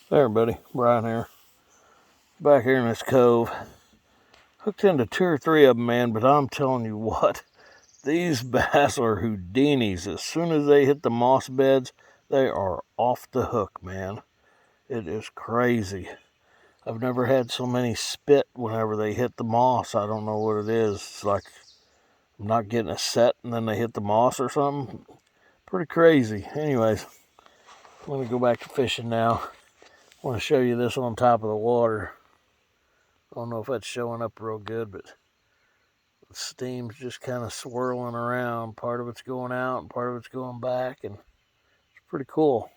Hey everybody, Brian here. Back here in this cove. Hooked into 2 or 3 of them, man, but I'm telling you what, these bass are Houdinis. As soon as they hit the moss beds, they are off the hook, man. It is crazy. I've never had so many spit whenever they hit the moss. I don't know what it is. It's like I'm not getting a set and then they hit the moss or something. Pretty crazy. Anyways, I'm going to go back to fishing now. I want to show you this on top of the water. I don't know if that's showing up real good, but the steam's just kind of swirling around. Part of it's going out and part of it's going back, and it's pretty cool.